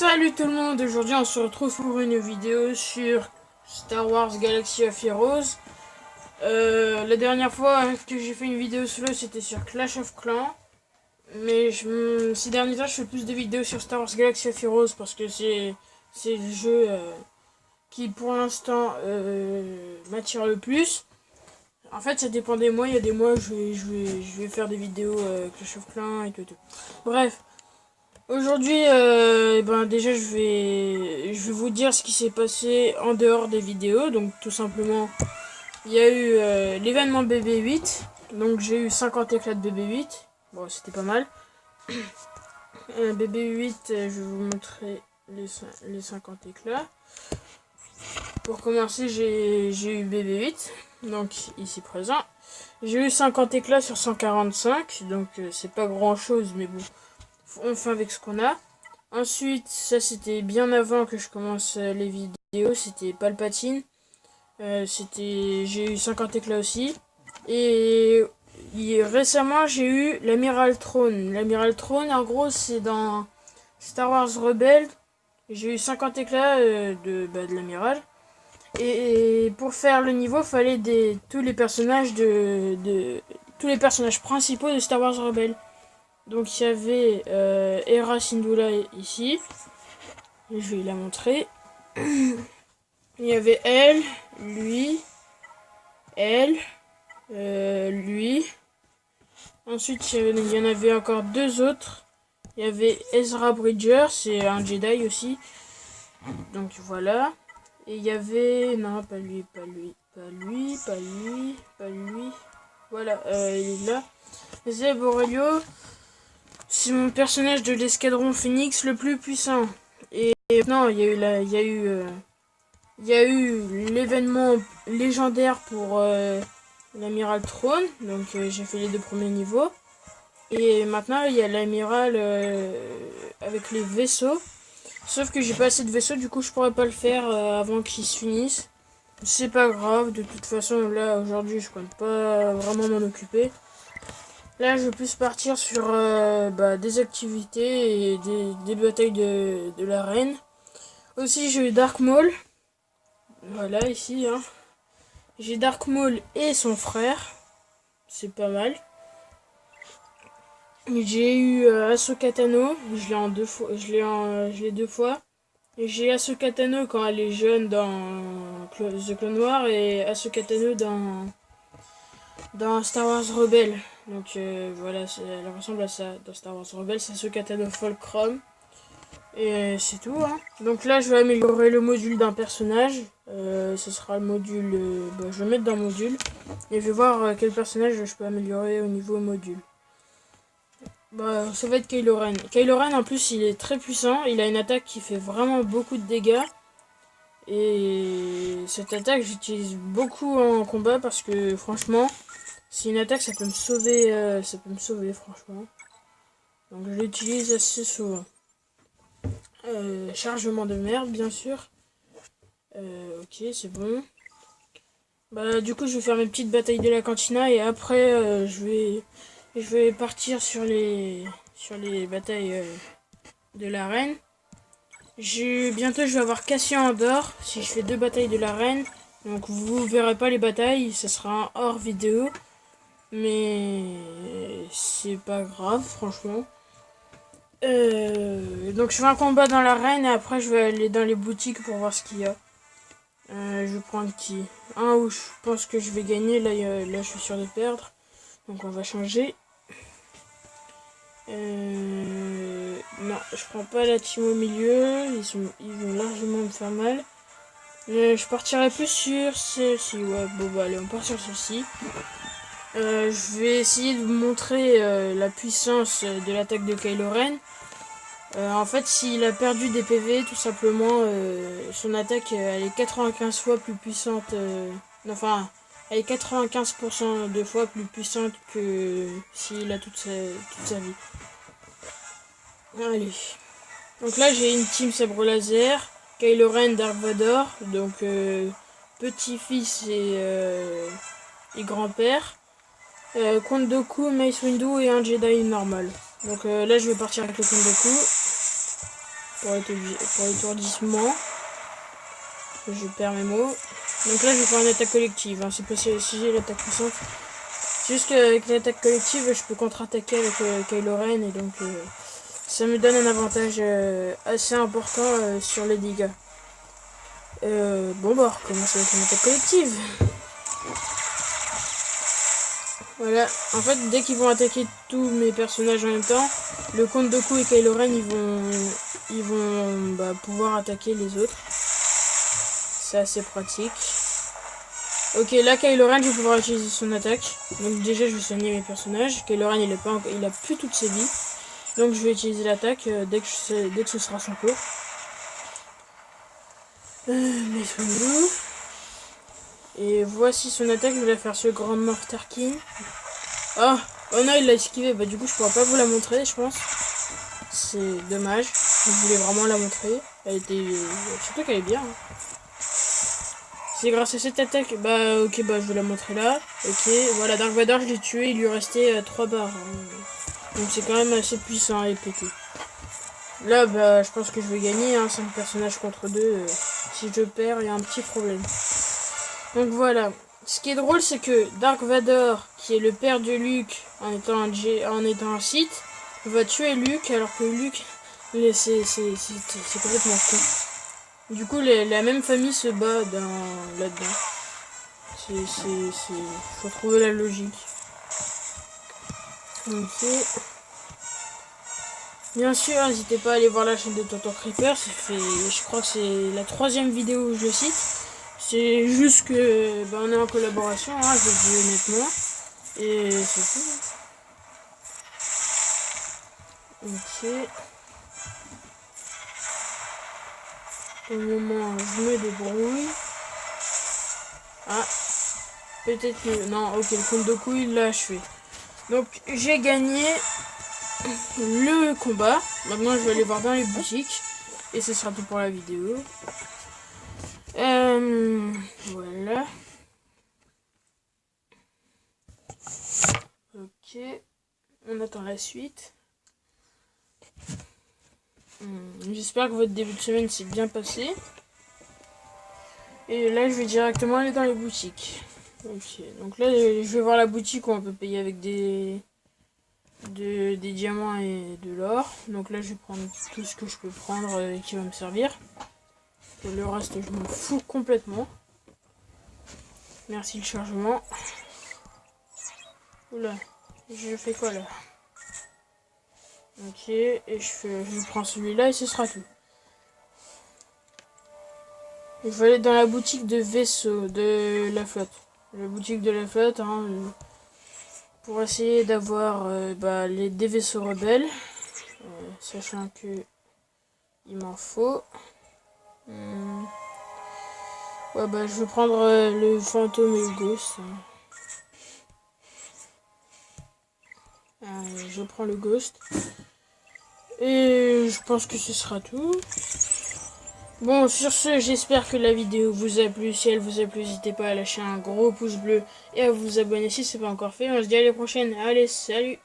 Salut tout le monde, aujourd'hui on se retrouve pour une vidéo sur Star Wars Galaxy of Heroes. La dernière fois que j'ai fait une vidéo solo c'était sur Clash of Clans. Mais ces derniers temps je fais plus de vidéos sur Star Wars Galaxy of Heroes parce que c'est le jeu qui pour l'instant m'attire le plus. En fait ça dépend des mois, il y a des mois je vais faire des vidéos Clash of Clans et tout. Bref. Aujourd'hui, déjà je vais vous dire ce qui s'est passé en dehors des vidéos. Donc tout simplement, il y a eu l'événement BB8. Donc j'ai eu 50 éclats de BB8. Bon, c'était pas mal. BB8, je vais vous montrer les 50 éclats. Pour commencer, j'ai eu BB8. Donc ici présent. J'ai eu 50 éclats sur 145. Donc c'est pas grand chose, mais bon. On fait avec ce qu'on a. Ensuite, ça c'était bien avant que je commence les vidéos, c'était Palpatine. J'ai eu 50 éclats aussi. Et récemment j'ai eu l'Amiral Throne. L'Amiral Throne en gros c'est dans Star Wars Rebels. J'ai eu 50 éclats de l'Amiral. Et pour faire le niveau, fallait tous les personnages tous les personnages principaux de Star Wars Rebels. Donc il y avait Hera Syndulla ici. Je vais la montrer. Il y avait elle, lui, lui. Ensuite il y en avait encore deux autres. Il y avait Ezra Bridger, c'est un Jedi aussi. Donc voilà. Et il y avait... Non, pas lui. Voilà, il est là. Zeb Orelio. C'est mon personnage de l'escadron Phoenix le plus puissant. Et non, il y a eu l'événement légendaire pour l'Amiral Throne. Donc j'ai fait les deux premiers niveaux. Et maintenant il y a l'Amiral avec les vaisseaux. Sauf que j'ai pas assez de vaisseaux, du coup je pourrais pas le faire avant qu'ils se finissent. C'est pas grave, de toute façon là aujourd'hui je compte pas vraiment m'en occuper. Là, je vais plus partir sur des activités et des batailles de l'arène. Aussi, j'ai eu Dark Maul. Voilà, ici. Hein. J'ai Dark Maul et son frère. C'est pas mal. J'ai eu Ahsoka Tano. Je l'ai en deux fois. Je l'ai deux fois. J'ai Ahsoka Tano quand elle est jeune dans The Clone Wars et Ahsoka Tano dans Star Wars Rebels. Donc voilà, elle ressemble à ça dans Star Wars Rebels, c'est ce Tano Fulcrum. Et c'est tout. Hein. Donc là, je vais améliorer le module d'un personnage. Ce sera le module... je vais mettre dans module. Et je vais voir quel personnage je peux améliorer au niveau module. Ça va être Kylo Ren. Kylo Ren, en plus, il est très puissant. Il a une attaque qui fait vraiment beaucoup de dégâts. Et cette attaque, j'utilise beaucoup en combat parce que, franchement... C'est une attaque, ça peut me sauver franchement. Donc je l'utilise assez souvent. Chargement de merde, bien sûr. Ok, c'est bon. Du coup, je vais faire mes petites batailles de la cantina et après, je vais partir sur les batailles de l'arène. Bientôt, je vais avoir Cassian Andor si je fais 2 batailles de l'arène. Donc vous verrez pas les batailles, ça sera un hors vidéo. Mais c'est pas grave, franchement. Donc je fais un combat dans l'arène et après je vais aller dans les boutiques pour voir ce qu'il y a. Je vais prendre qui? Un où je pense que je vais gagner, là je suis sûr de perdre. Donc on va changer. Non, je prends pas la team au milieu, ils vont largement me faire mal. Je partirai plus sur celle-ci, ouais, allez, on part sur celle-ci. Je vais essayer de vous montrer la puissance de l'attaque de Kylo Ren. En fait, s'il a perdu des PV, tout simplement, son attaque elle est 95 fois plus puissante. Elle est 95% de fois plus puissante que s'il a toute sa vie. Allez. Donc là, j'ai une team sabre laser, Kylo Ren, Dark Vador, donc petit-fils et grand-père. Count Dooku, Mace Windu et un Jedi normal. Donc là je vais partir avec le Count Dooku. pour l'étourdissement. Je perds mes mots. Donc là je vais faire une attaque collective, hein. C'est pas si j'ai l'attaque puissante. Juste qu'avec l'attaque collective je peux contre-attaquer avec Kylo Ren et donc ça me donne un avantage assez important sur les dégâts. Bon bah on recommence avec une attaque collective. Voilà, en fait dès qu'ils vont attaquer tous mes personnages en même temps, le Count Dooku et Kylo Ren ils vont pouvoir attaquer les autres. C'est assez pratique. Ok, là Kylo Ren je vais pouvoir utiliser son attaque. Donc déjà je vais soigner mes personnages. Kylo Ren il a plus toutes ses vies. Donc je vais utiliser l'attaque dès que ce sera son tour. Mais soignez-nous. Et voici son attaque, je vais la faire sur Grand Moff Tarkin. Oh non, il l'a esquivé, du coup je pourrais pas vous la montrer je pense. C'est dommage, je voulais vraiment la montrer. Elle était... surtout qu'elle est bien. Hein. C'est grâce à cette attaque, ok, je vais la montrer là. Ok, voilà, Dark Vador je l'ai tué, il lui restait 3 barres. Donc c'est quand même assez puissant et pété. Là, je pense que je vais gagner, hein, 5 personnages contre 2. Si je perds, il y a un petit problème. Donc voilà. Ce qui est drôle, c'est que Dark Vador, qui est le père de Luke, en étant un Sith, va tuer Luke, alors que Luke, c'est complètement con. Du coup, la même famille se bat là-dedans. Faut trouver la logique. Ok. Bien sûr, n'hésitez pas à aller voir la chaîne de Tonton Creeper. Je crois que c'est la 3e vidéo où je le cite. C'est juste que on est en collaboration, hein, je le dis honnêtement. Et c'est tout. Ok. Au moment où je me débrouille. Ah. Peut-être que... Non, ok, le Count Dooku il l'a achevé. Donc j'ai gagné le combat. Maintenant je vais aller voir dans les boutiques. Et ce sera tout pour la vidéo. Voilà. Ok. On attend la suite. J'espère que votre début de semaine s'est bien passé. Et là je vais directement aller dans les boutiques. Ok. Donc là je vais voir la boutique où on peut payer avec des diamants et de l'or. Donc là je vais prendre tout ce que je peux prendre et qui va me servir. Et le reste je m'en fous complètement. Merci le chargement. Oula, je fais quoi là? Ok, et je prends celui-là et ce sera tout. Je vais aller dans la boutique de vaisseaux de la flotte. La boutique de la flotte, hein, pour essayer d'avoir des vaisseaux rebelles. Sachant que il m'en faut. Ouais, je vais prendre le fantôme et le ghost. Je prends le ghost. Et je pense que ce sera tout. Bon, sur ce, j'espère que la vidéo vous a plu. Si elle vous a plu, n'hésitez pas à lâcher un gros pouce bleu et à vous abonner si ce n'est pas encore fait. On se dit à la prochaine. Allez, salut!